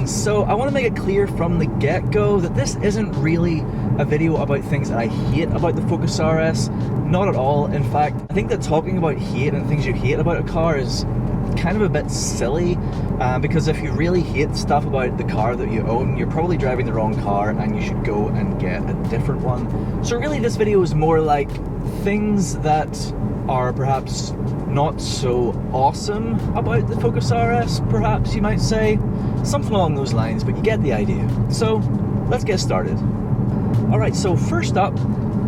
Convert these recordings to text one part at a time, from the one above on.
So I want to make it clear from the get-go that this isn't really a video about things that I hate about the Focus RS. Not at all. In fact, I think that talking about hate and things you hate about a car is kind of a bit silly, because if you really hate stuff about the car that you own, you're probably driving the wrong car and you should go and get a different one. So really this video is more like things that are perhaps not so awesome about the Focus RS, perhaps you might say. Something along those lines, but you get the idea. So let's get started. Alright, so first up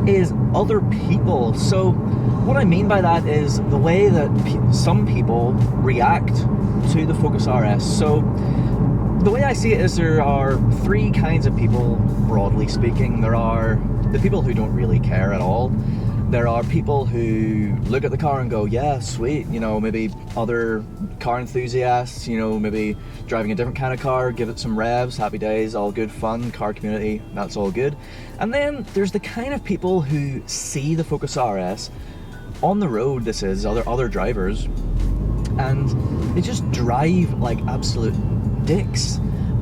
is other people. So what I mean by that is the way that some people react to the Focus RS. So the way I see it is there are three kinds of people, broadly speaking. There are the people who don't really care at all. There are people who look at the car and go, yeah, sweet, you know, maybe other car enthusiasts, you know, maybe driving a different kind of car, give it some revs, happy days, all good fun, car community, that's all good. And then there's the kind of people who see the Focus RS on the road, this is, other drivers, and they just drive like absolute dicks.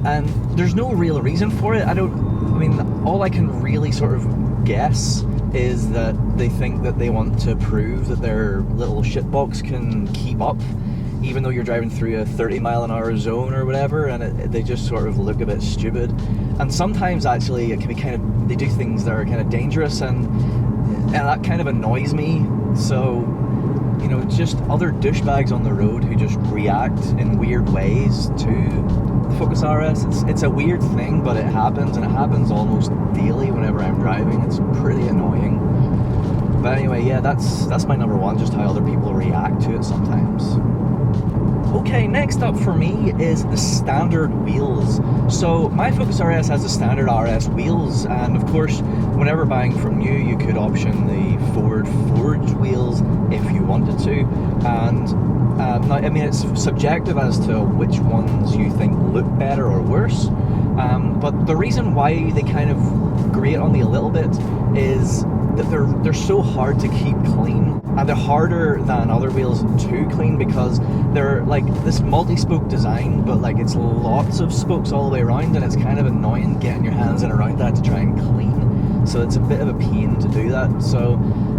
And there's no real reason for it. I mean, all I can really sort of guess is that they think that they want to prove that their little shitbox can keep up even though you're driving through a 30-mile-an-hour zone or whatever, and they just sort of look a bit stupid. And sometimes actually it can be kind of, they do things that are kind of dangerous, and that kind of annoys me. So, you know, just other douchebags on the road who just react in weird ways to the Focus RS. It's a weird thing, but it happens, and it happens almost daily whenever I'm driving. It's pretty annoying. But anyway, yeah, that's my number one, just how other people react to it sometimes. Okay, next up for me is the standard wheels. So my Focus RS has the standard RS wheels, and of course, whenever buying from new, you could option the Ford Forged wheels if you wanted to. And now, I mean, it's subjective as to which ones you think look better or worse. But the reason why they kind of grate on me a little bit is that they're so hard to keep clean, and they're harder than other wheels to clean because they're like this multi-spoke design, but like it's lots of spokes all the way around, and it's kind of annoying getting your hands in around that to try and clean. So it's a bit of a pain to do that. So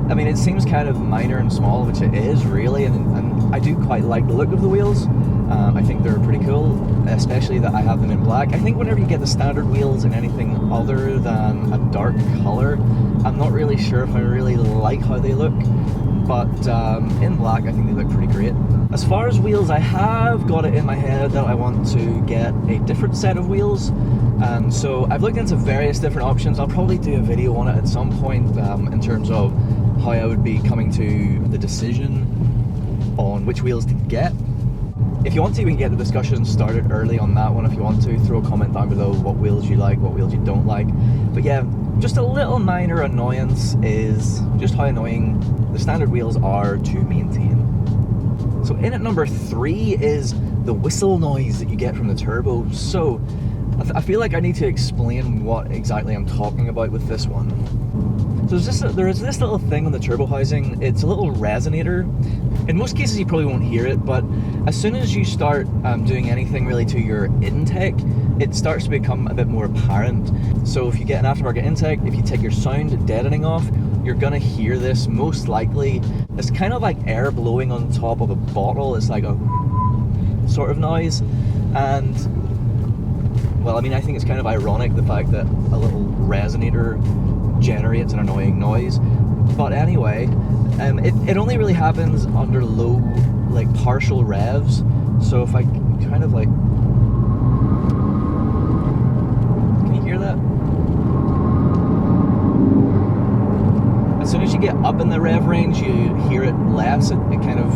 I mean, it seems kind of minor and small, which it is really, and I do quite like the look of the wheels. I think they're pretty cool, especially that I have them in black. I think whenever you get the standard wheels in anything other than a dark color, I'm not really sure if I really like how they look, but in black I think they look pretty great. As far as wheels, I have got it in my head that I want to get a different set of wheels, and so I've looked into various different options. I'll probably do a video on it at some point in terms of how I would be coming to the decision on which wheels to get. If you want to, we can get the discussion started early on that one. If you want to, throw a comment down below what wheels you like, what wheels you don't like. But yeah, just a little minor annoyance is just how annoying the standard wheels are to maintain. So in at number 3 is the whistle noise that you get from the turbo. So I feel like I need to explain what exactly I'm talking about with this one. So there is this little thing on the turbo housing. It's a little resonator. In most cases you probably won't hear it, but as soon as you start doing anything really to your intake, it starts to become a bit more apparent. So if you get an aftermarket intake, if you take your sound deadening off, you're gonna hear this most likely. It's kind of like air blowing on top of a bottle. It's like a sort of noise. And well, I mean, I think it's kind of ironic the fact that a little resonator generates an annoying noise. But anyway, it only really happens under low, like partial revs. So if I kind of like, can you hear that? As soon as you get up in the rev range, you hear it less. It kind of,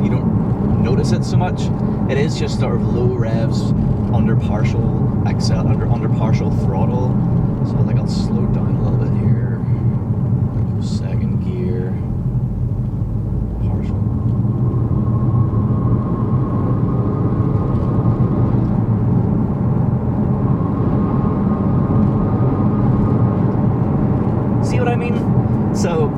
you don't notice it so much. It is just sort of low revs under partial under partial throttle. So like I'll slow down a little bit here. Second gear. Partial. See what I mean? So,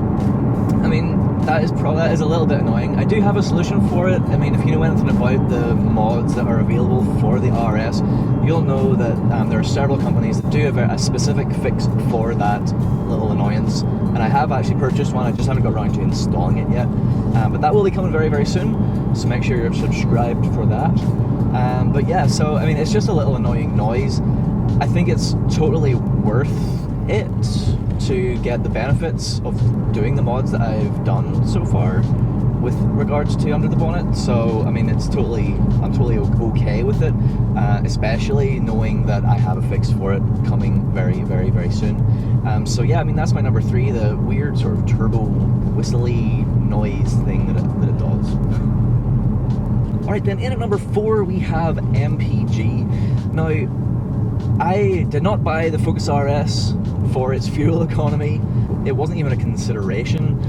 I mean, that is a little bit annoying. I do have a solution for it. I mean, if you know anything about the mods that are available for the RS, you'll know that there are several companies that do have a specific fix for that little annoyance. And I have actually purchased one, I just haven't got around to installing it yet. But that will be coming very, very soon, so make sure you're subscribed for that. But yeah, so I mean, it's just a little annoying noise. I think it's totally worth it to get the benefits of doing the mods that I've done so far with regards to under the bonnet. So I mean, I'm totally okay with it, especially knowing that I have a fix for it coming very, very, very soon. So yeah, I mean, that's my number 3, the weird sort of turbo whistly noise thing that it does. Alright, then in at number 4 we have MPG. Now, I did not buy the Focus RS for its fuel economy. It wasn't even a consideration,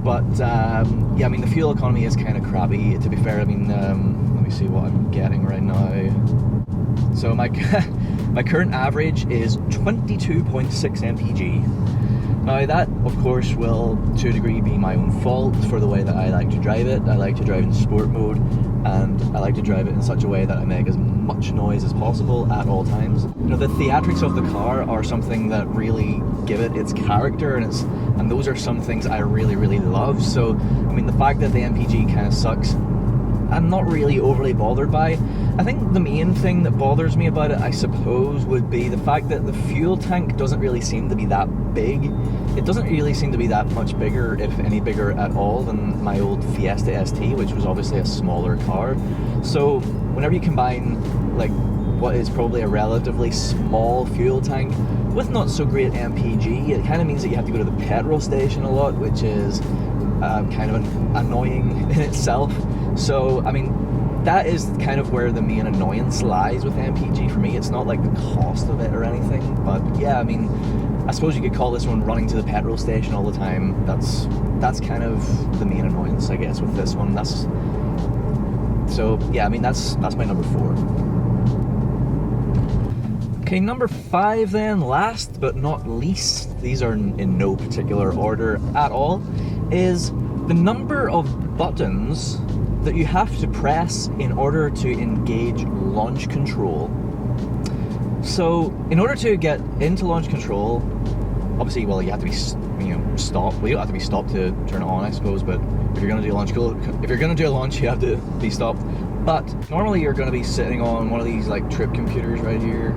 but yeah, I mean, the fuel economy is kind of crappy, to be fair. I mean, let me see what I'm getting right now. So my current average is 22.6 mpg. Now that, of course, will to a degree be my own fault for the way that I like to drive it. I like to drive in sport mode, and I like to drive it in such a way that I make as much noise as possible at all times. You know, the theatrics of the car are something that really give it its character, and those are some things I really, really love. So, I mean, the fact that the MPG kind of sucks, I'm not really overly bothered by. I think the main thing that bothers me about it, I suppose, would be the fact that the fuel tank doesn't really seem to be that big. It doesn't really seem to be that much bigger, if any bigger at all, than my old Fiesta ST, which was obviously a smaller car. So whenever you combine like what is probably a relatively small fuel tank with not so great MPG, it kind of means that you have to go to the petrol station a lot, which is kind of annoying in itself. So I mean, that is kind of where the main annoyance lies with MPG for me. It's not like the cost of it or anything, but yeah, I mean, I suppose you could call this one running to the petrol station all the time. That's kind of the main annoyance, I guess, with this one. So yeah, I mean, that's my number 4. Okay, number 5 then, last but not least, these are in no particular order at all, is the number of buttons that you have to press in order to engage launch control. So in order to get into launch control, obviously, well, you have to be, stopped. Well, you don't have to be stopped to turn it on, I suppose, but if you're going to do a launch, you have to be stopped. But normally you're going to be sitting on one of these like trip computers right here.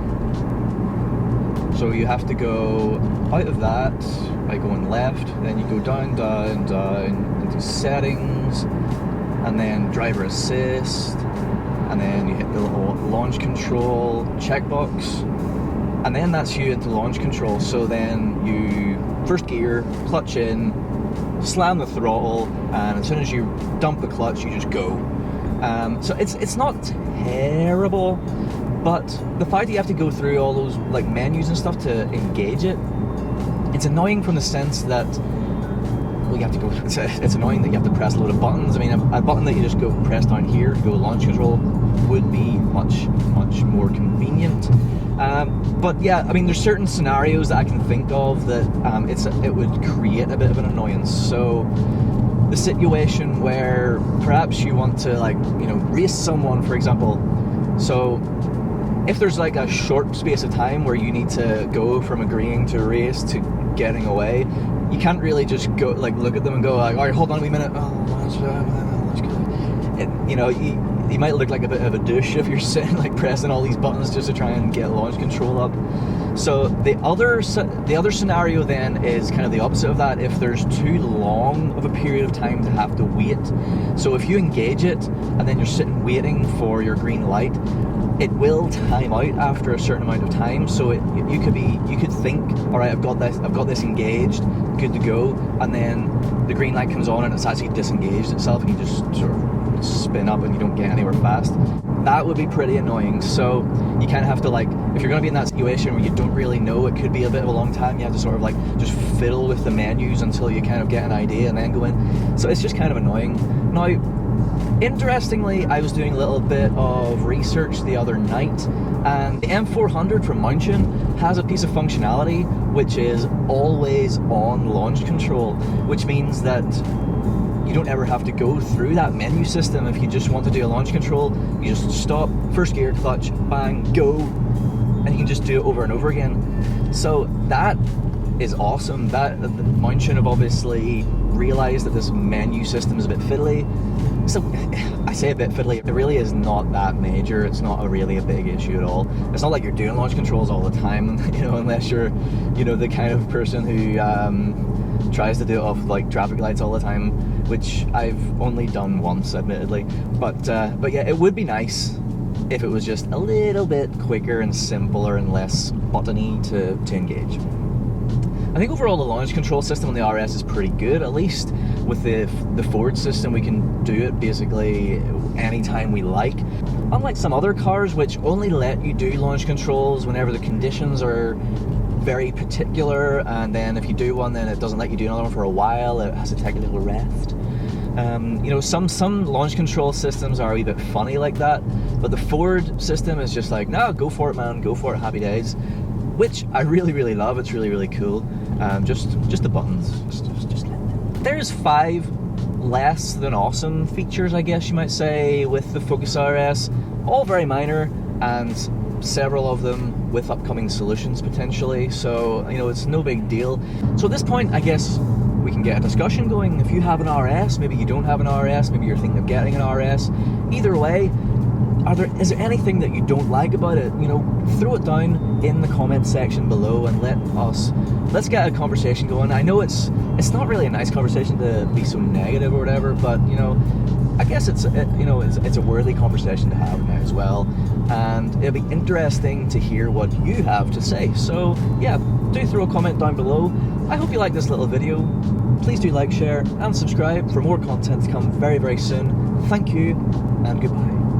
So you have to go out of that by going left, then you go down into settings, and then driver assist, and then you hit the little launch control checkbox, and then that's you into launch control. So then you first gear, clutch in, slam the throttle, and as soon as you dump the clutch, you just go. So it's not terrible, but the fact that you have to go through all those like menus and stuff to engage it, it's annoying from the sense that, well, you have to go. It's annoying that you have to press a load of buttons. I mean, a button that you just go press down here to go launch control would be much more convenient. But yeah, I mean, there's certain scenarios that I can think of that it would create a bit of an annoyance. So the situation where perhaps you want to race someone, for example. So if there's like a short space of time where you need to go from agreeing to a race to getting away, you can't really just go look at them and go like, all right, hold on a wee minute. You might look like a bit of a douche if you're sitting pressing all these buttons just to try and get launch control up. So the other scenario then is kind of the opposite of that. If there's too long of a period of time to have to wait, so if you engage it and then you're sitting waiting for your green light, it will time out after a certain amount of time. So you could think, all right, I've got this engaged, good to go, and then the green light comes on and it's actually disengaged itself, and you just sort of spin up and you don't get anywhere fast. That would be pretty annoying. So you kind of have to if you're going to be in that situation where you don't really know, it could be a bit of a long time, you have to sort of just fiddle with the menus until you kind of get an idea and then go in. So it's just kind of annoying. Now, Interestingly, I was doing a little bit of research the other night, and the M400 from Mishimoto has a piece of functionality which is always on launch control, which means that you don't ever have to go through that menu system. If you just want to do a launch control, you just stop, first gear, clutch, bang, go, and you can just do it over and over again. So that is awesome. That Mishimoto have obviously realized that this menu system is a bit fiddly. So I say a bit fiddly, it really is not that major. It's not really a big issue at all. It's not like you're doing launch controls all the time, you know, unless you're, you know, the kind of person who tries to do it off like traffic lights all the time, which I've only done once, admittedly. But yeah, it would be nice if it was just a little bit quicker and simpler and less buttony to engage. I think overall the launch control system on the RS is pretty good. At least with the Ford system, we can do it basically anytime we like. Unlike some other cars which only let you do launch controls whenever the conditions are very particular, and then if you do one, then it doesn't let you do another one for a while. It has to take a little rest. You know, some launch control systems are a wee bit funny like that, but the Ford system is just like, no, go for it, man, go for it, happy days. Which I really love. It's really cool. Just the buttons. Just let them. There's 5 less than awesome features, I guess you might say, with the Focus RS. All very minor, and several of them with upcoming solutions potentially. So, you know, it's no big deal. So at this point, I guess we can get a discussion going. If you have an RS, maybe you don't have an RS, maybe you're thinking of getting an RS. Either way, is there anything that you don't like about it? You know, throw it down in the comment section below and let's get a conversation going. I know it's not really a nice conversation to be so negative or whatever, but you know, I guess it's a worthy conversation to have now as well, and it'll be interesting to hear what you have to say. So yeah, do throw a comment down below. I hope you like this little video. Please do like, share and subscribe for more content to come very soon. Thank you and goodbye.